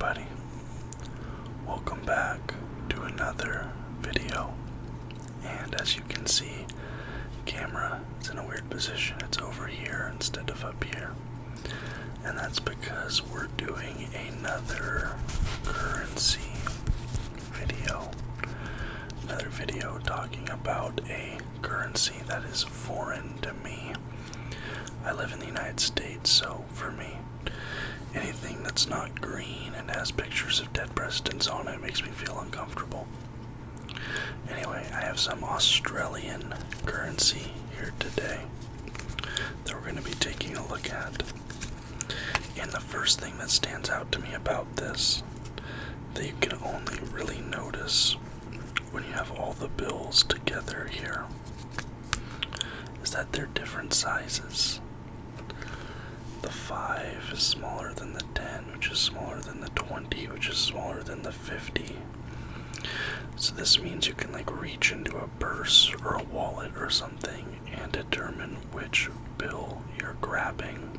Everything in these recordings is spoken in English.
everybody, welcome back to another video. And as you can see, the camera is in a weird position. It's over here instead of up here, and that's because we're doing another currency video. Another video talking about a currency that is foreign to me. I live in the United States, so for me, anything that's not green and has pictures of dead presidents on it makes me feel uncomfortable. Anyway, I have some Australian currency here today that we're going to be taking a look at. And the first thing that stands out to me about this, that you can only really notice when you have all the bills together here, is that they're different sizes. The 5 is smaller than the 10, which is smaller than the 20, which is smaller than the 50. So this means you can reach into a purse or a wallet or something and determine which bill you're grabbing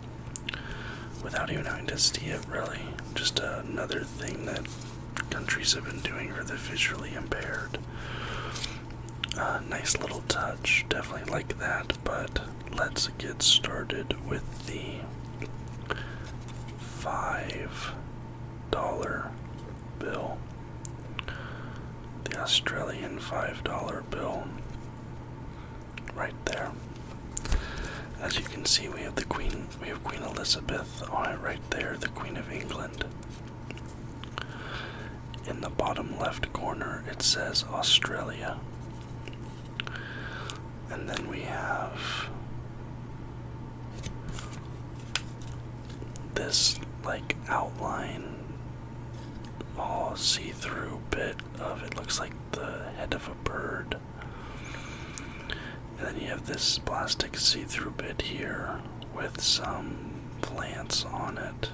without even having to see it, really. Just another thing that countries have been doing for the visually impaired. Nice little touch, definitely like that, but let's get started with the $5 bill. The Australian $5 bill. Right there. As you can see, we have Queen Elizabeth on it right there, the Queen of England. In the bottom left corner, it says Australia. And then we have this outline, all see-through bit of it, looks like the head of a bird. And then you have this plastic see-through bit here with some plants on it.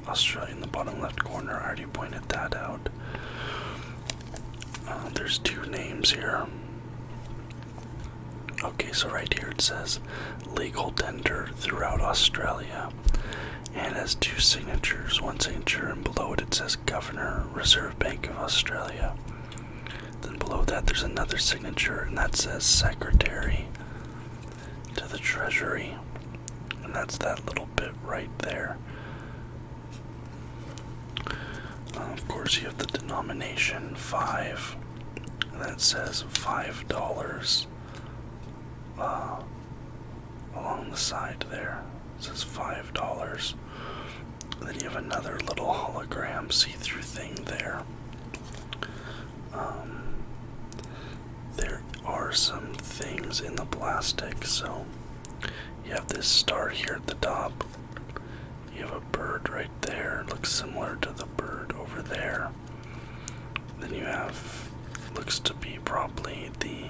Australia in the bottom left corner, I already pointed that out. There's two names here. Okay, so right here it says legal tender throughout Australia, and it has two signatures, one signature, and below it says Governor, Reserve Bank of Australia. Then below that there's another signature, and that says Secretary to the Treasury, and that's that little bit right there. Of course, you have the denomination 5, and that says $5 along the side there. It says $5. And then you have another little hologram see-through thing there. There are some things in the plastic, so you have this star here at the top. You have a bird right there, it looks similar to the bird over there. Then you have, looks to be probably the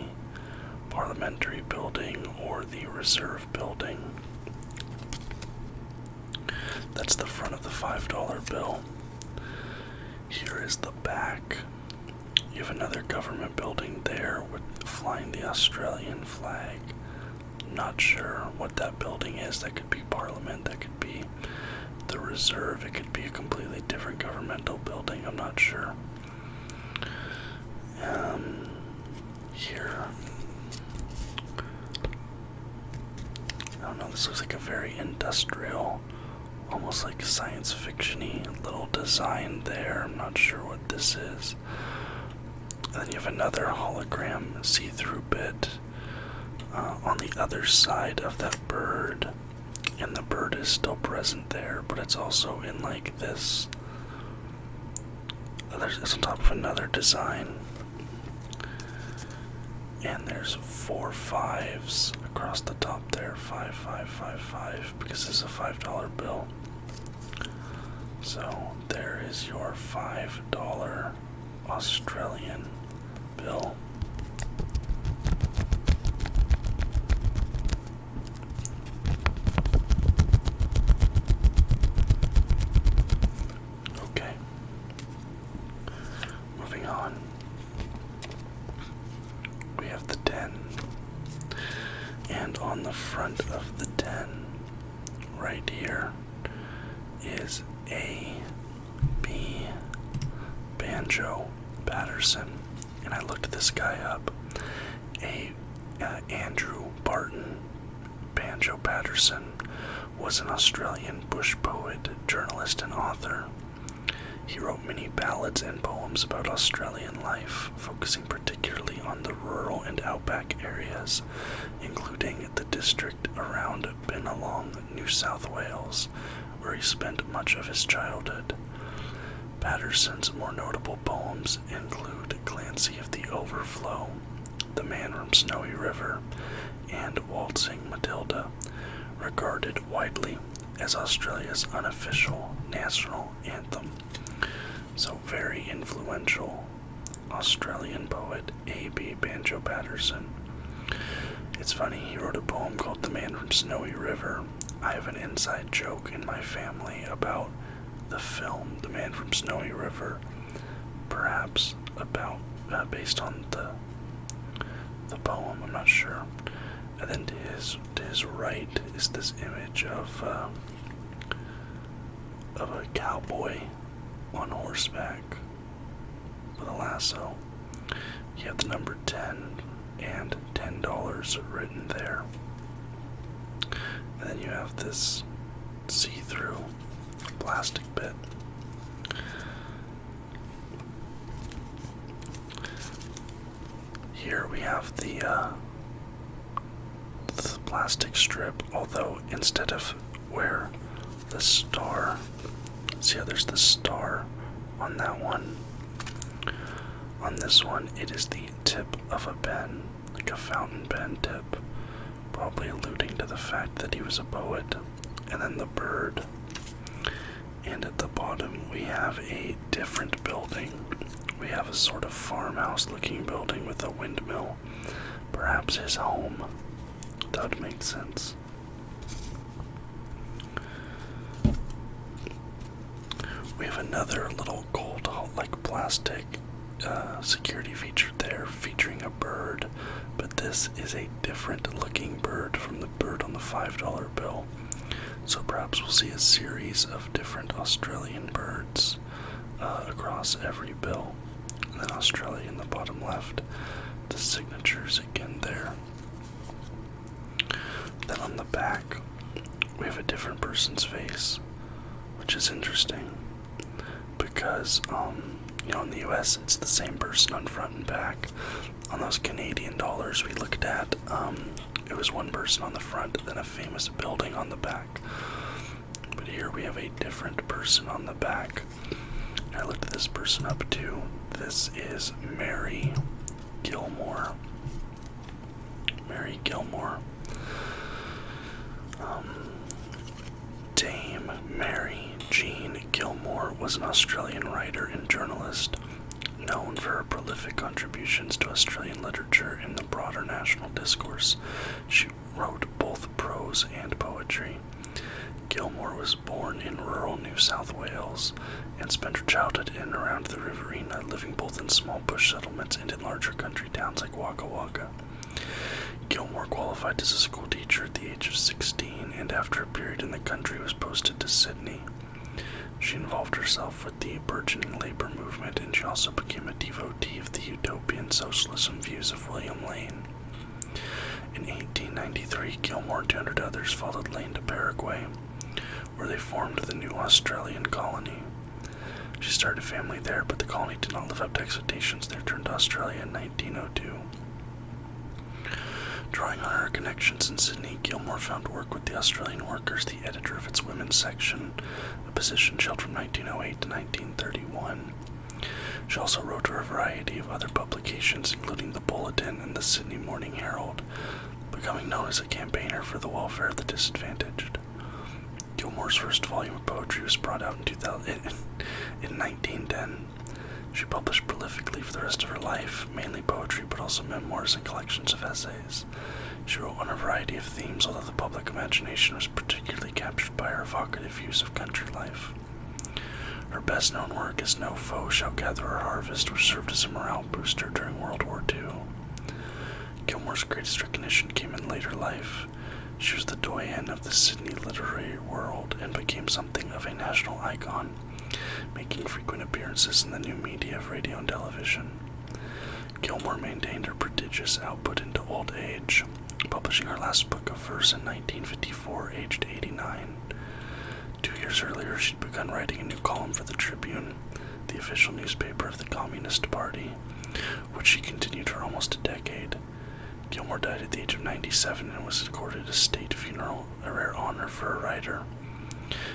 Parliamentary building or the Reserve building. That's the front of the $5 bill. Here is the back. You have another government building there with flying the Australian flag. Not sure what that building is. That could be Parliament, that could be the Reserve, it could be a completely different governmental building, I'm not sure. Here, I don't know, this looks like a very industrial, almost like science fiction-y little design there. I'm not sure what this is. And then you have another hologram see-through bit on the other side of that bird, and the bird is still present there, but it's also in this, it's on top of another design. And there's 4 5s across the top there, 5, 5, 5, 5, because this is a $5 bill. So there is your $5 Australian bill. Okay, moving on. We have the 10, and on the front of the 10, right here, is A, B, the Banjo Patterson, and I looked this guy up. Andrew Barton Banjo Patterson was an Australian bush poet, journalist, and author. He wrote many ballads and poems about Australian life, focusing particularly on the rural and outback areas, including the district around Bennelong, New South Wales, where he spent much of his childhood. Patterson's more notable poems include Clancy of the Overflow, The Man from Snowy River, and Waltzing Matilda, regarded widely as Australia's unofficial national anthem. So very influential Australian poet A.B. Banjo Patterson. It's funny, he wrote a poem called The Man from Snowy River. I have an inside joke in my family about the film The Man from Snowy River, perhaps about based on the poem, I'm not sure. And then to his right is this image of a cowboy on horseback with a lasso. You have the number 10 and $10 written there. And then you have this see-through plastic bit. Here we have the plastic strip, although instead of where the star, see how there's the star on that one, on this one it is the tip of a pen, like a fountain pen tip, probably alluding to the fact that he was a poet. And then the bird, and at the bottom we have a different building. We have a sort of farmhouse looking building with a windmill, perhaps his home. That would make sense. We have another little gold, like plastic security feature there, featuring a bird, but this is a different looking bird from the bird on the $5 bill. So perhaps we'll see a series of different Australian birds across every bill. And then Australia in the bottom left, the signatures again there. Then on the back, we have a different person's face, which is interesting because, in the US, it's the same person on front and back. On those Canadian dollars we looked at, it was one person on the front, then a famous building on the back. But here we have a different person on the back. I looked this person up too. This is Mary Gilmore. Mary Gilmore. Dame Mary Jean Gilmore was an Australian writer and journalist, known for her prolific contributions to Australian literature and the broader national discourse. She wrote both prose and poetry. Gilmore was born in rural New South Wales and spent her childhood in and around the Riverina, living both in small bush settlements and in larger country towns like Wagga Wagga. Gilmore qualified as a school teacher at the age of 16, and after a period in the country was posted to Sydney. She involved herself with the burgeoning labor movement, and she also became a devotee of the utopian socialism views of William Lane. In 1893, Gilmore and 200 others followed Lane to Paraguay, where they formed the new Australian colony. She started a family there, but the colony did not live up to expectations. They returned to Australia in 1902. Drawing on her connections in Sydney, Gilmore found work with the Australian Workers, the editor of its women's section, a position she held from 1908 to 1931. She also wrote for a variety of other publications, including the Bulletin and the Sydney Morning Herald, becoming known as a campaigner for the welfare of the disadvantaged. Gilmore's first volume of poetry was brought out in 1910. She published prolifically for the rest of her life, mainly poetry, but also memoirs and collections of essays. She wrote on a variety of themes, although the public imagination was particularly captured by her evocative views of country life. Her best-known work is No Foe Shall Gather Our Harvest, which served as a morale booster during World War II. Gilmore's greatest recognition came in later life. She was the doyen of the Sydney literary world and became something of a national icon, making frequent appearances in the new media of radio and television. Gilmore maintained her prodigious output into old age, publishing her last book of verse in 1954, aged 89. 2 years earlier, she'd begun writing a new column for the Tribune, the official newspaper of the Communist Party, which she continued for almost a decade. Gilmore died at the age of 97 and was accorded a state funeral, a rare honor for a writer.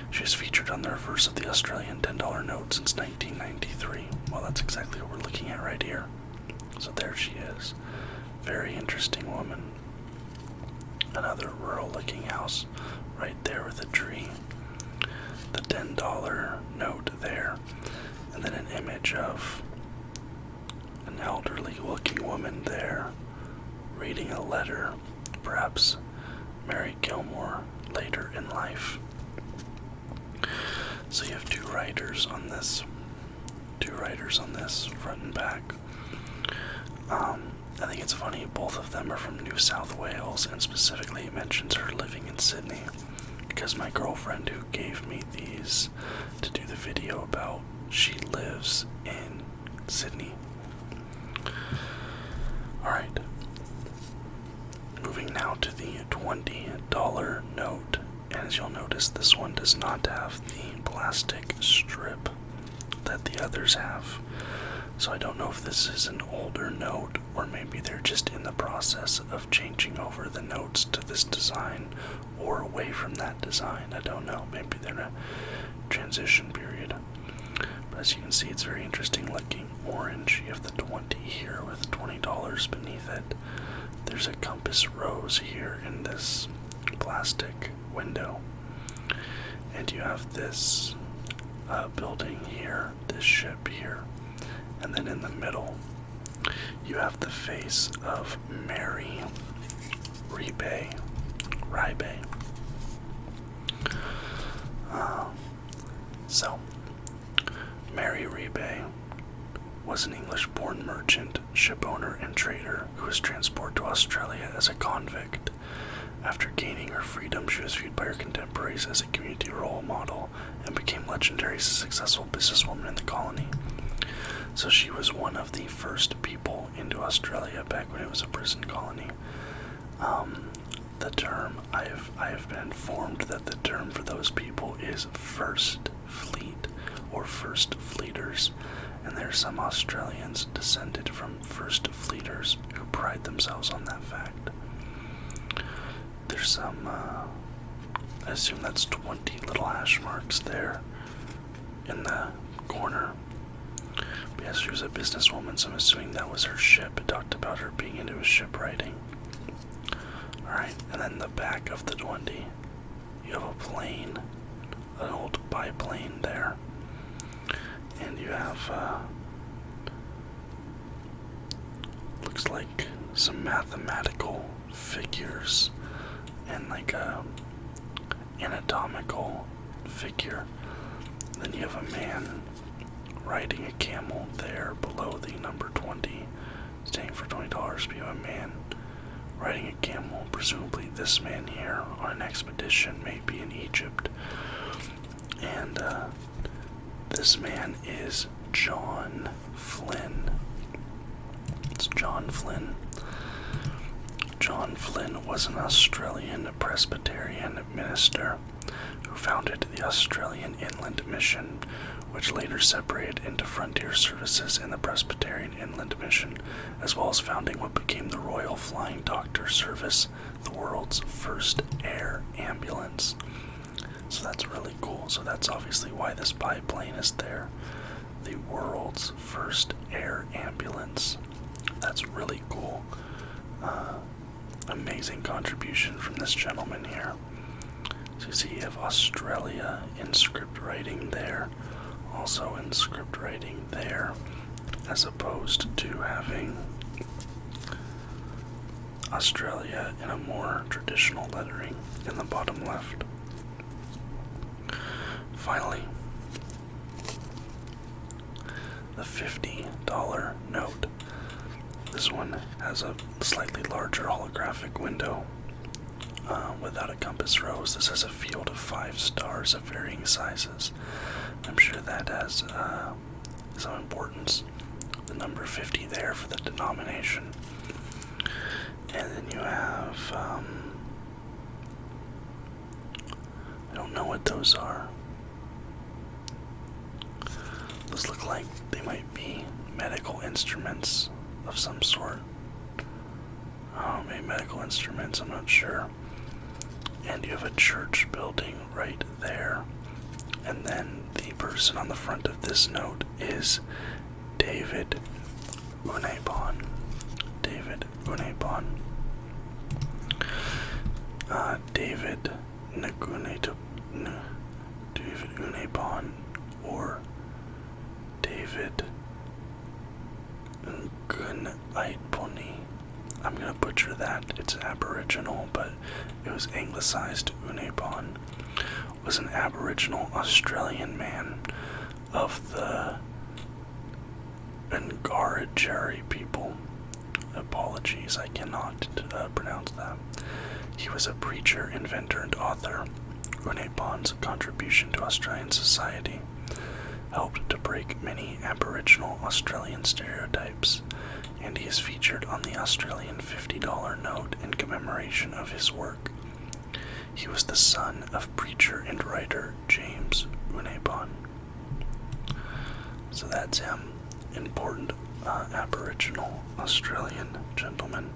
She is featured on the reverse of the Australian $10 note since 1993. Well, that's exactly what we're looking at right here. So there she is. Very interesting woman. Another rural-looking house right there with a tree. The $10 note there. And then an image of an elderly-looking woman there reading a letter, perhaps Mary Gilmore later in life. So you have two writers on this, front and back. I think it's funny, both of them are from New South Wales, and specifically it mentions her living in Sydney, because my girlfriend who gave me these to do the video about, she lives in Sydney. Alright. Moving now to the $20 note, and as you'll notice, this one does not have the plastic strip that the others have. So I don't know if this is an older note, or maybe they're just in the process of changing over the notes to this design, or away from that design. I don't know, maybe they're in a transition period. But as you can see, it's very interesting looking. Orange, you have the 20 here with $20 beneath it. There's a compass rose here in this plastic window. And you have this building here, this ship here. And then in the middle, you have the face of Mary Rybe. So, Mary Rybe was an English-born merchant, shipowner, and trader who was transported to Australia as a convict. After gaining her freedom, she was viewed by her contemporaries as a community role model and became legendary as a successful businesswoman in the colony. So she was one of the first people into Australia back when it was a prison colony. The term, I have been informed that the term for those people is First Fleet, or First Fleeters, and there are some Australians descended from First Fleeters who pride themselves on that fact. There's some, I assume that's 20 little hash marks there in the corner. But yes, she was a businesswoman, so I'm assuming that was her ship. It talked about her being into a shipwriting. Alright, and then the back of the 20, you have a plane, an old biplane there. And you have, looks like some mathematical figures and like a anatomical figure. Then you have a man riding a camel there below the number 20, staying for $20. But you have a man riding a camel, presumably this man here, on an expedition, maybe in Egypt. And this man is John Flynn. It's John Flynn. John Flynn was an Australian Presbyterian minister who founded the Australian Inland Mission, which later separated into Frontier Services and the Presbyterian Inland Mission, as well as founding what became the Royal Flying Doctor Service, the world's first air ambulance. So that's really cool. So that's obviously why this biplane is there. The world's first air ambulance. That's really cool. Amazing contribution from this gentleman here. So you see you have Australia in script writing there, also in script writing there, as opposed to having Australia in a more traditional lettering in the bottom left. Finally, the $50 note. This one has a slightly larger holographic window without a compass rose. This has a field of 5 stars of varying sizes. I'm sure that has some importance. The number 50 there for the denomination. And then you have, I don't know what those are. Those look like they might be medical instruments of some sort. Maybe medical instruments, I'm not sure. And you have a church building right there. And then the person on the front of this note is David Unebon. David Unebon. David Unebon or David Ngunaitponi. I'm gonna butcher that. It's Aboriginal, but it was anglicized. Unebon was an Aboriginal Australian man of the Ngarrindjeri people. Apologies, I cannot pronounce that. He was a preacher, inventor, and author. Unebon's contribution to Australian society helped to break many Aboriginal Australian stereotypes, and he is featured on the Australian $50 note in commemoration of his work. He was the son of preacher and writer James Unebon. So that's him. Important Aboriginal Australian gentleman.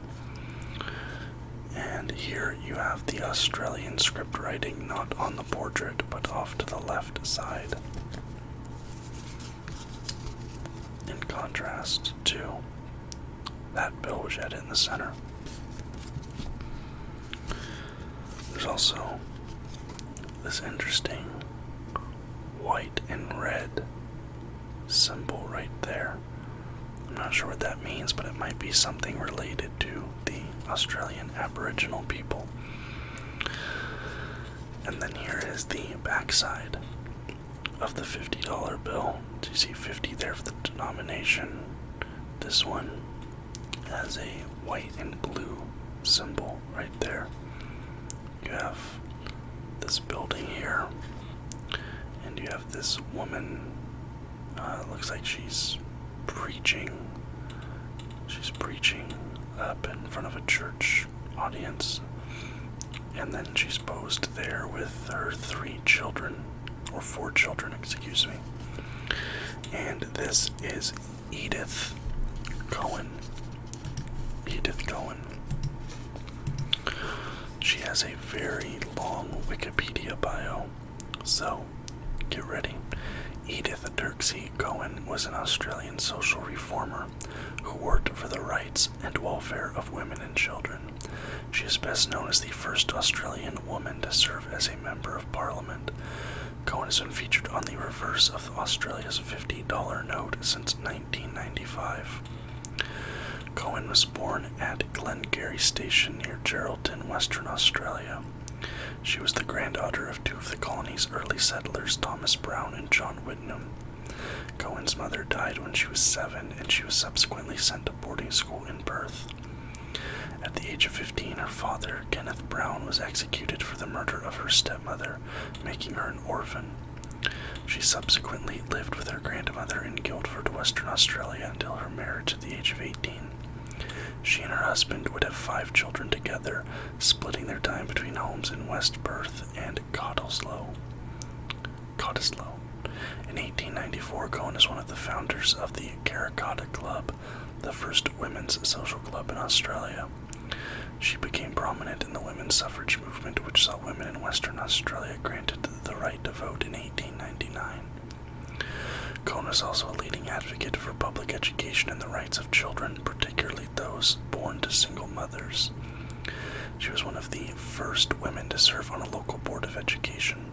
And here you have the Australian script writing, not on the portrait, but off to the left side. In contrast to that bill jet in the center. There's also this interesting white and red symbol right there. I'm not sure what that means, but it might be something related to the Australian Aboriginal people. And then here is the backside of the $50 bill. Do you see 50 there for the denomination? This one has a white and blue symbol right there. You have this building here, and you have this woman. Looks like she's preaching. She's preaching up in front of a church audience, and then she's posed there with her 3 children, or 4 children, excuse me. And this is Edith Cohen. Edith Cohen. She has a very long Wikipedia bio, so get ready. Edith Derksey Cohen was an Australian social reformer who worked for the rights and welfare of women and children. She is best known as the first Australian woman to serve as a Member of Parliament. Cohen has been featured on the reverse of Australia's $50 note since 1995. Cohen was born at Glengarry Station near Geraldton, Western Australia. She was the granddaughter of 2 of the colony's early settlers, Thomas Brown and John Whitnam. Cohen's mother died when she was 7, and she was subsequently sent to boarding school in Perth. At the age of 15, her father, Kenneth Brown, was executed for the murder of her stepmother, making her an orphan. She subsequently lived with her grandmother in Guildford, Western Australia, until her marriage at the age of 18. She and her husband would have 5 children together, splitting their time between homes in West Perth and Cottesloe. In 1894, Cohen is one of the founders of the Karrakatta Club, the first women's social club in Australia. She became prominent in the women's suffrage movement, which saw women in Western Australia granted the right to vote in 1899. Cohen was also a leading advocate for public education and the rights of children, particularly those born to single mothers. She was one of the first women to serve on a local board of education,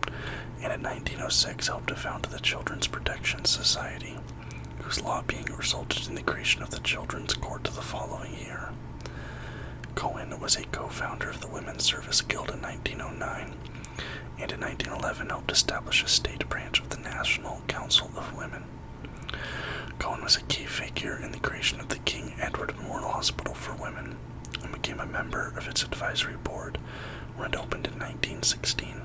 and in 1906 helped to found the Children's Protection Society, whose lobbying resulted in the creation of the Children's Court the following year. Cohen was a co-founder of the Women's Service Guild in 1909, and in 1911 helped establish a state branch of the National Council of Women. Cohen was a key figure in the creation of the King Edward Memorial Hospital for Women, and became a member of its advisory board when it opened in 1916.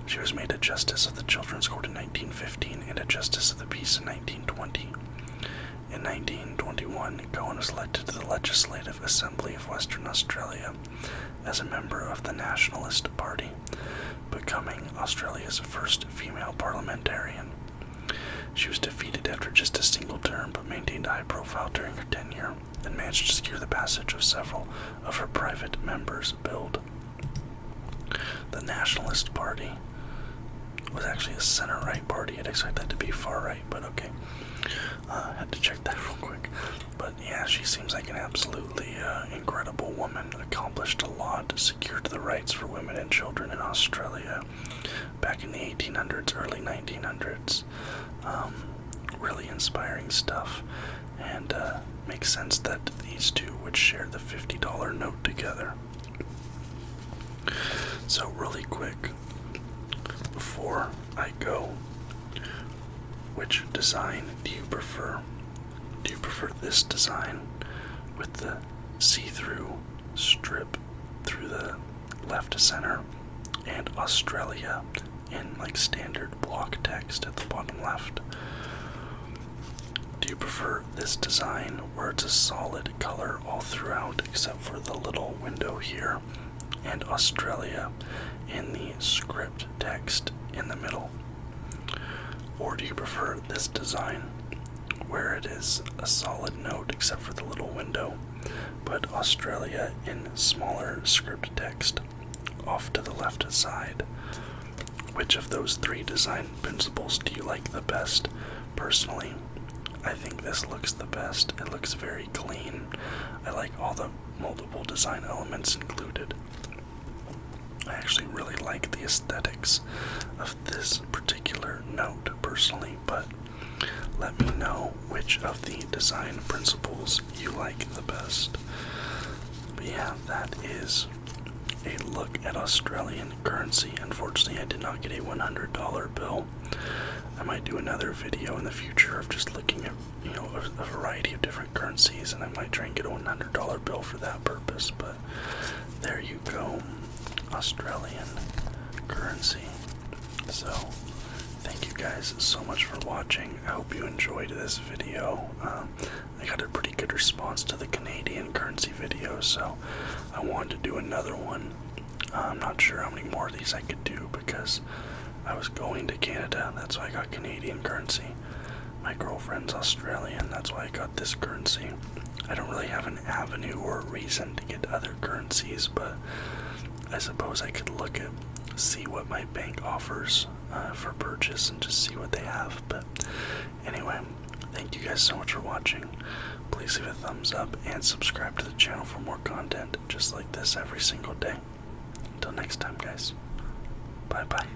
She was made a Justice of the Children's Court in 1915 and a Justice of the Peace in 1920. In 1921, Cohen was elected to the Legislative Assembly of Western Australia as a member of the Nationalist Party, becoming Australia's first female parliamentarian. She was defeated after just a single term, but maintained a high profile during her tenure and managed to secure the passage of several of her private members' bills. The Nationalist Party was actually a center-right party. I'd expect that to be far-right, but okay. Had to check that real quick. But yeah, she seems like an absolutely incredible woman, accomplished a lot, secured the rights for women and children in Australia back in the 1800s, early 1900s. Really inspiring stuff, and makes sense that these two would share the $50 note together. So really quick, before I go, which design do you prefer? Do you prefer this design with the see-through strip through the left to center and Australia in like standard block text at the bottom left? Do you prefer this design where it's a solid color all throughout except for the little window here and Australia in the script text in the middle? Or do you prefer this design where it is a solid note except for the little window, but Australia in smaller script text off to the left side? Which of those three design principles do you like the best? Personally, I think this looks the best. It looks very clean. I like all the multiple design elements included. I actually really like the aesthetics of this particular note personally, but let me know which of the design principles you like the best. But yeah, that is a look at Australian currency. Unfortunately, I did not get a $100 bill. I might do another video in the future of just looking at, a variety of different currencies, and I might try and get a $100 bill for that purpose. But there you go, Australian currency. So, thank you guys so much for watching. I hope you enjoyed this video. I got a pretty good response to the Canadian currency video, so I wanted to do another one. I'm not sure how many more of these I could do because I was going to Canada. That's why I got Canadian currency. My girlfriend's Australian. That's why I got this currency. I don't really have an avenue or a reason to get other currencies, but I suppose I could look at, see what my bank offers for purchase and just see what they have. But anyway, thank you guys so much for watching. Please leave a thumbs up and subscribe to the channel for more content just like this every single day. Until next time, guys. Bye-bye.